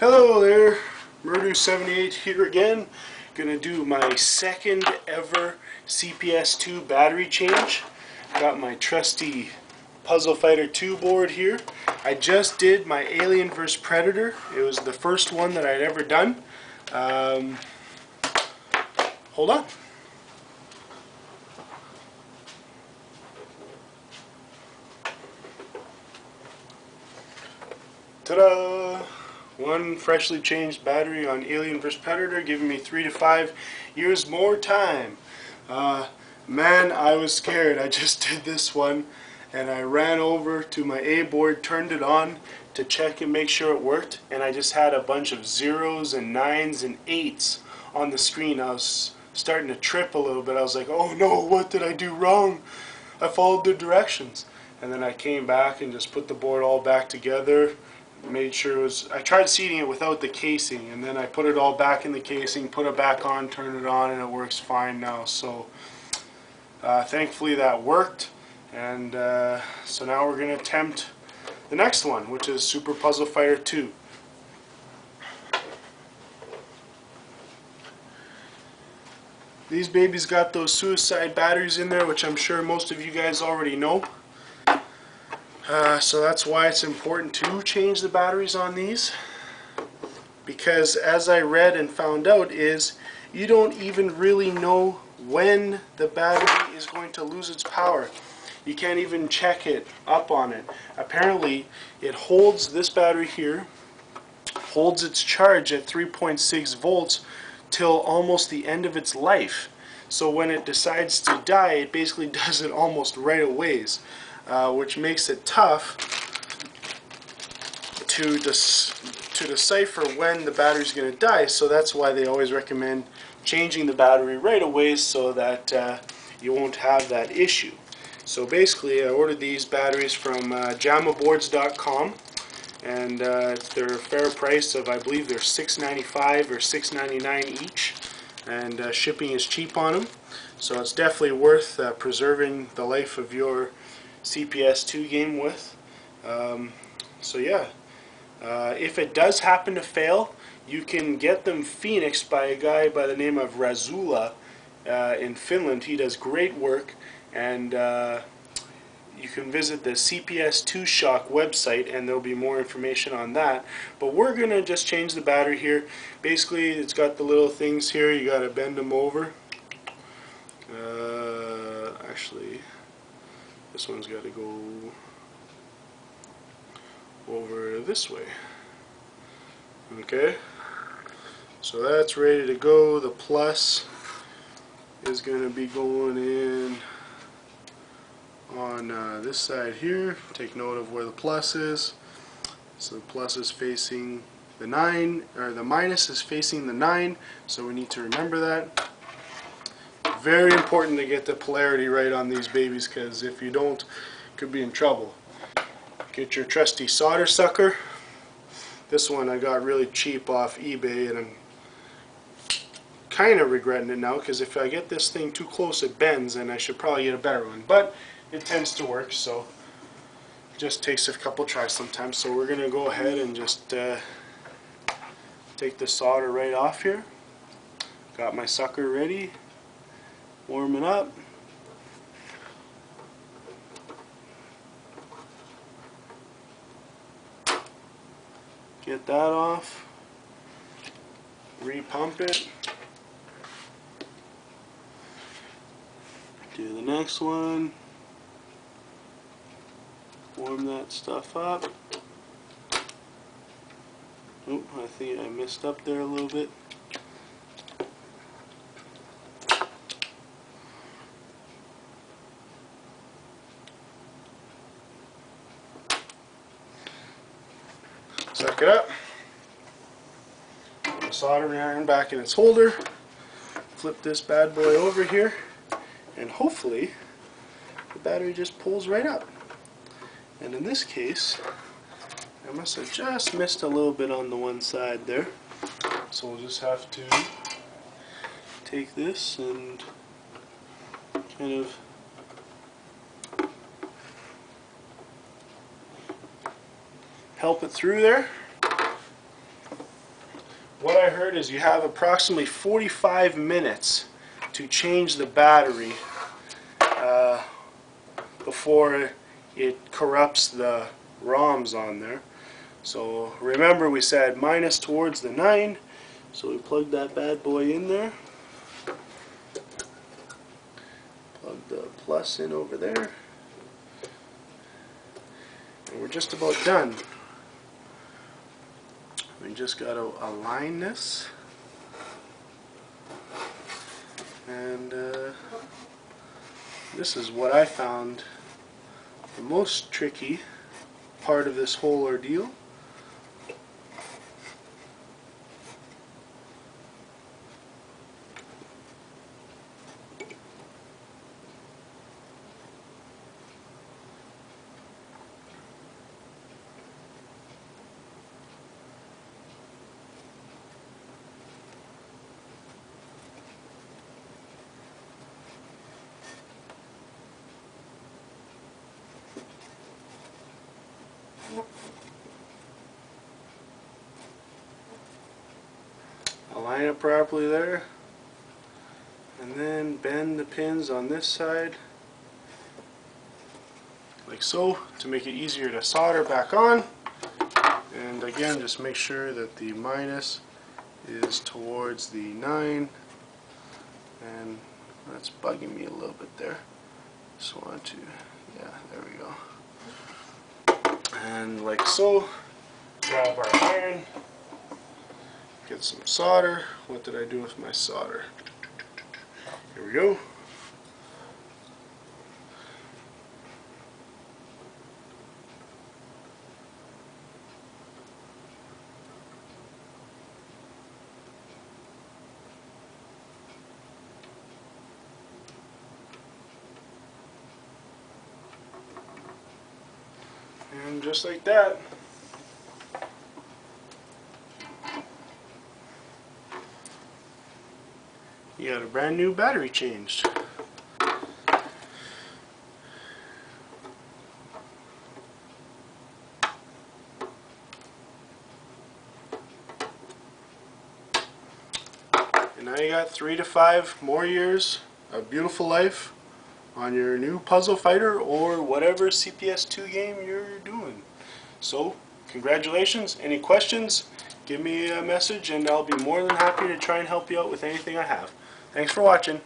Hello there, Murdu78 here again. Gonna do my second ever CPS2 battery change. Got my trusty Puzzle Fighter 2 board here. I just did my Alien vs Predator. It was the first one that I'd ever done. Hold on. Ta-da! One freshly changed battery on Alien vs Predator, giving me 3 to 5 years more time. Man, I was scared. I just did this one and I ran over to my A board, turned it on to check and make sure it worked, and I just had a bunch of 0s and 9s and 8s on the screen. I was starting to trip a little bit. I was like, oh no, what did I do wrong? I followed the directions. And then I came back and just put the board all back together. Made sure it was, I tried seating it without the casing, and then I put it all back in the casing, put it back on, turned it on, and it works fine now. So thankfully that worked, and so now we're going to attempt the next one, which is Super Puzzle Fighter 2. These babies got those suicide batteries in there, which I'm sure most of you guys already know. So that's why it's important to change the batteries on these, because as I read and found out is you don't even really know when the battery is going to lose its power. You can't even check it up on it. Apparently it holds, this battery here holds its charge at 3.6 volts till almost the end of its life. So when it decides to die, it basically does it almost right away. Which makes it tough to decipher when the battery is going to die. So that's why they always recommend changing the battery right away so that you won't have that issue. So basically I ordered these batteries from Jammaboards.com, and they're a fair price of, I believe they're $6.95 or $6.99 each, and shipping is cheap on them. So it's definitely worth preserving the life of your CPS2 game with. So yeah, if it does happen to fail, you can get them phoenixed by a guy by the name of Razula in Finland. He does great work, and you can visit the CPS2 Shock website and there'll be more information on that. But we're gonna just change the battery here. Basically it's got the little things here, you gotta bend them over. Actually, this one's got to go over this way. Okay, so that's ready to go. The plus is going to be going in on this side here. Take note of where the plus is. So the plus is facing the 9, or the minus is facing the 9, so we need to remember that. Very important to get the polarity right on these babies, because if you don't, you could be in trouble. Get your trusty solder sucker. This one I got really cheap off eBay, and I'm kind of regretting it now, because if I get this thing too close it bends, and I should probably get a better one. But it tends to work, so it just takes a couple tries sometimes. So we're going to go ahead and just take the solder right off here. Got my sucker ready. Warming up. Get that off. Repump it. Do the next one. Warm that stuff up. Oh, I think I messed up there a little bit. Suck it up. Put the soldering iron back in its holder. Flip this bad boy over here, and hopefully the battery just pulls right up. And in this case, I must have just missed a little bit on the one side there. So we'll just have to take this and kind of help it through there. what I heard is you have approximately 45 minutes to change the battery before it corrupts the ROMs on there. So remember, we said minus towards the 9, so we plug that bad boy in there. Plug the plus in over there. And we're just about done. We just got to align this. And this is what I found the most tricky part of this whole ordeal. Align it properly there, and then bend the pins on this side like so to make it easier to solder back on. And again, just make sure that the minus is towards the 9, and that's bugging me a little bit there. Just want to, yeah, there we go. And like so, grab our iron, get some solder. What did I do with my solder? Here we go. And just like that, you got a brand new battery changed. And now you got 3 to 5 more years of beautiful life on your new puzzle fighter or whatever CPS2 game you're doing. So, congratulations. Any questions? Give me a message and I'll be more than happy to try and help you out with anything I have. Thanks for watching.